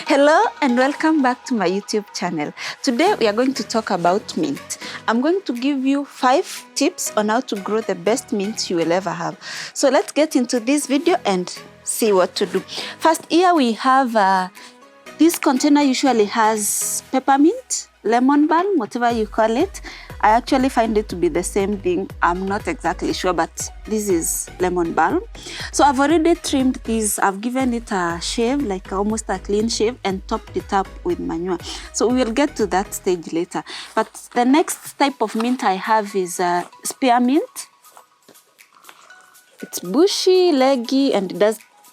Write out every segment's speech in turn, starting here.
Hello and welcome back to my YouTube channel. Today we are going to talk about mint. I'm going to give you 5 tips on how to grow the best mint you will ever have. So let's get into this video and see what to do. First, here we have this container usually has peppermint, lemon balm, whatever you call it. I actually find it to be the same thing. I'm not exactly sure, but this is lemon balm. So I've already trimmed this. I've given it a shave, like almost a clean shave, and topped it up with manure. So we will get to that stage later. But the next type of mint I have is spearmint. It's bushy, leggy, and it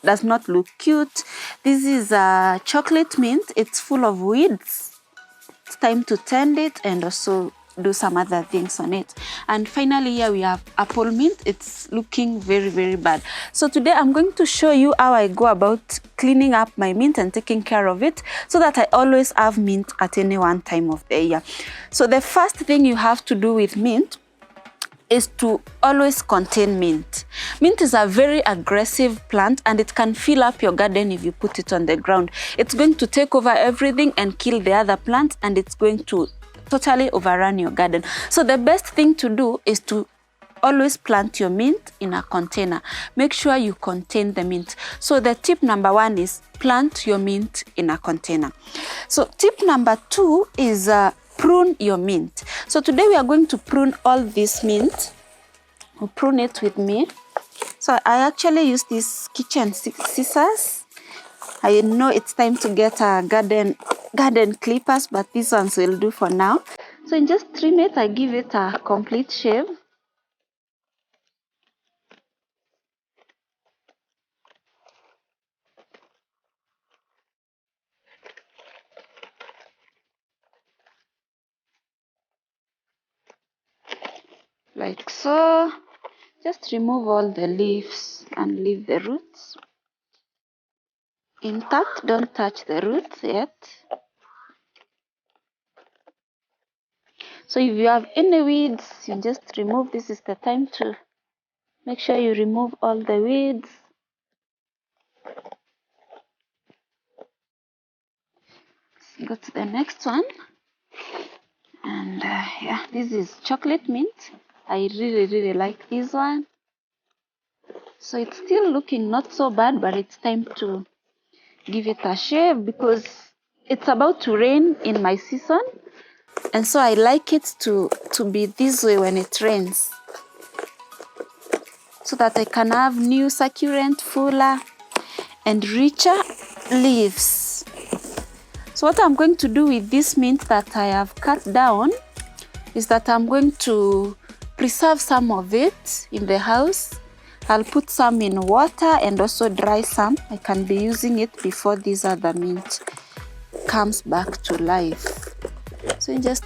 does not look cute. This is a chocolate mint. It's full of weeds. It's time to tend it and also do some other things on it. And finally here we have apple mint. It's looking very, very bad. So today I'm going to show you how I go about cleaning up my mint and taking care of it so that I always have mint at any one time of the year. So the first thing you have to do with mint is to always contain mint. Mint is a very aggressive plant and it can fill up your garden if you put it on the ground. It's going to take over everything and kill the other plants, and it's going to totally overrun your garden. So the best thing to do is to always plant your mint in a container. Make sure you contain the mint. So the tip number 1 is plant your mint in a container. So tip number 2 is prune your mint. So today we are going to prune all this mint. We'll prune it with me. So I actually use these kitchen scissors. I know it's time to get a garden clippers, but these ones will do for now. So in just 3 minutes, I give it a complete shave. Like so. Just remove all the leaves and leave the roots intact. Don't touch the roots yet. So if you have any weeds, you just remove. This is the time to make sure you remove all the weeds. Let's go to the next one. And yeah, this is chocolate mint. I really like this one. So it's still looking not so bad, but it's time to give it a shave because it's about to rain in my season. And so I like it to be this way when it rains, so that I can have new, succulent, fuller, and richer leaves. So what I'm going to do with this mint that I have cut down is that I'm going to preserve some of it in the house. I'll put some in water and also dry some. I can be using it before this other mint comes back to life. So you just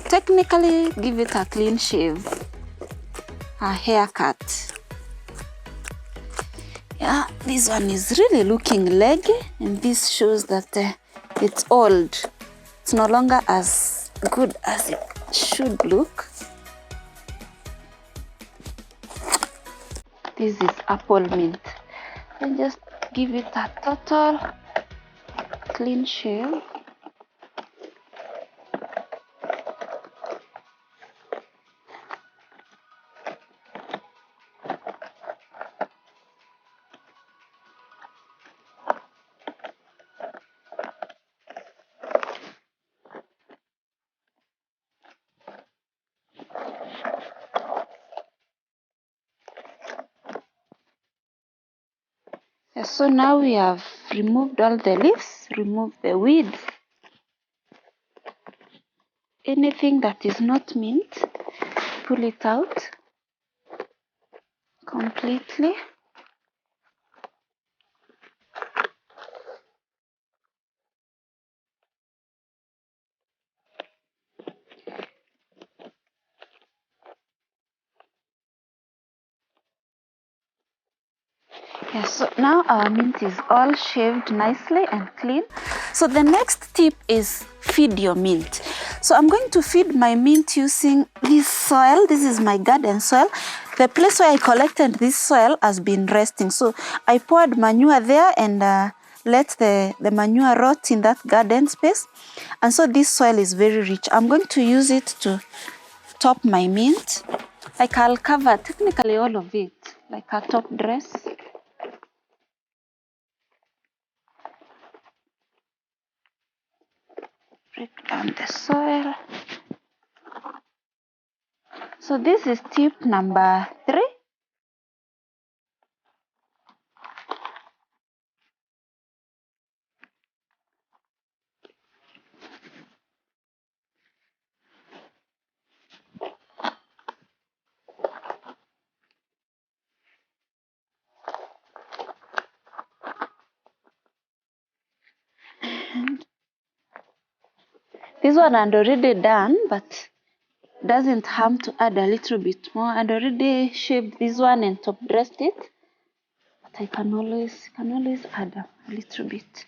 technically give it a clean shave, a haircut. Yeah, this one is really looking leggy, and this shows that it's old. It's no longer as good as it should look. This is apple mint. And just give it a total clean shave. So now we have removed all the leaves, removed the weeds. Anything that is not mint, pull it out completely. Yeah, so now our mint is all shaved nicely and clean. So the next tip is feed your mint. So I'm going to feed my mint using this soil. This is my garden soil. The place where I collected this soil has been resting. So I poured manure there and let the manure rot in that garden space. And so this soil is very rich. I'm going to use it to top my mint. Like I'll cover technically all of it, like a top dress. Break down the soil. So this is tip number 3. This one I'd already done, but doesn't harm to add a little bit more. I'd already shaved this one and top dressed it, but I can always add a little bit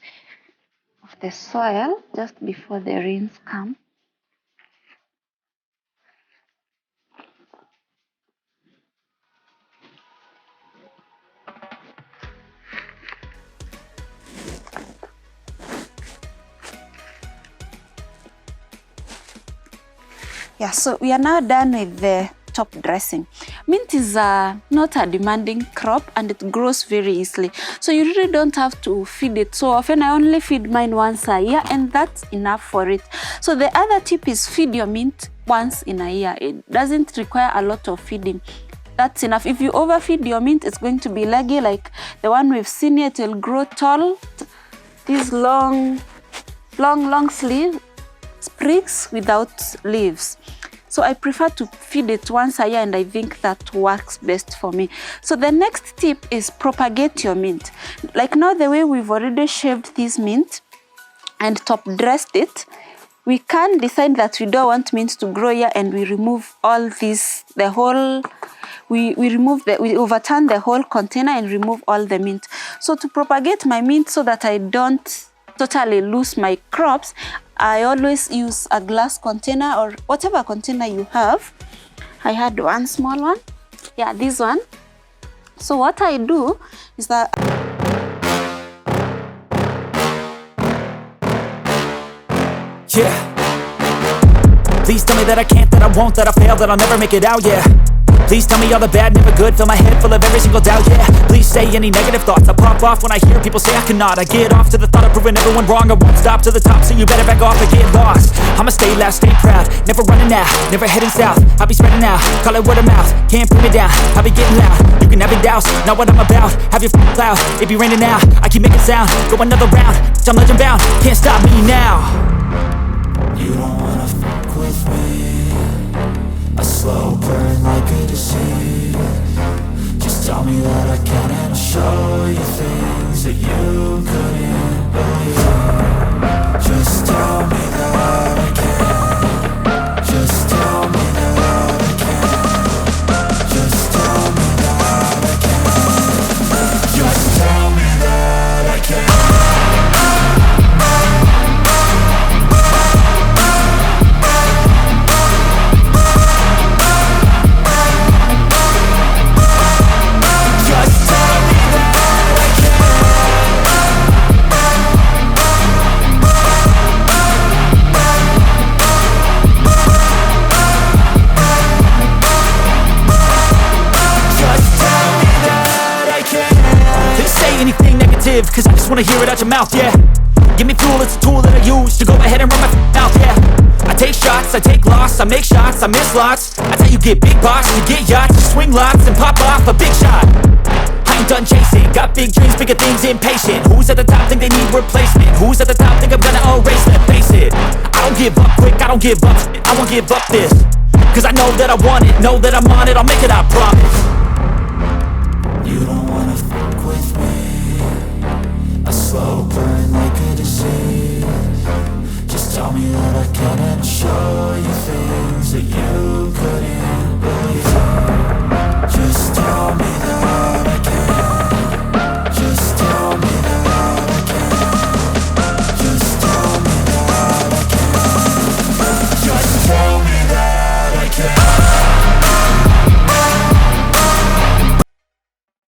of the soil just before the rains come. Yeah, so we are now done with the top dressing. Mint is not a demanding crop and it grows very easily. So you really don't have to feed it so often. I only feed mine once a year and that's enough for it. So the other tip is feed your mint once in a year. It doesn't require a lot of feeding. That's enough. If you overfeed your mint, it's going to be leggy like the one we've seen here. It will grow tall. These long sleeve sprigs without leaves. So I prefer to feed it once a year and I think that works best for me. So the next tip is propagate your mint. Like now the way we've already shaved this mint and top dressed it, we can decide that we don't want mint to grow here and we remove all this, we overturn the whole container and remove all the mint. So to propagate my mint so that I don't totally lose my crops, I always use a glass container or whatever container you have. I had one small one. Yeah, this one. So what I do is that please tell me that I can't, that I won't, that I fail, that I'll never make it out, yeah. Please tell me all the bad, never good, fill my head full of every single doubt, yeah. Please say any negative thoughts, I pop off when I hear people say I cannot. I get off to the thought of proving everyone wrong, I won't stop to the top, so you better back off and get lost. I'ma stay loud, stay proud, never running out, never heading south. I'll be spreading out, call it word of mouth, can't put me down, I'll be getting loud. You can have it douse, not what I'm about, have your cloud, it be raining now. I keep making sound, go another round, I'm legend bound, can't stop me now. You don't wanna fuck with me, a slow burn like a disease. Just tell me that I can and I'll show you things that you couldn't believe. Just tell me that I can. Just tell me that I can. Just tell me that I can. Just tell me that I can. Cause I just wanna hear it out your mouth, yeah. Give me fuel, it's a tool that I use to go ahead and run my mouth, yeah. I take shots, I take loss, I make shots, I miss lots. That's how you get big boss, you get yachts, you swing lots and pop off a big shot. I ain't done chasing, got big dreams, bigger things, impatient. Who's at the top think they need replacement? Who's at the top think I'm gonna erase them? Face it, I don't give up quick, I don't give up shit, I won't give up this. Cause I know that I want it, know that I'm on it, I'll make it, I promise.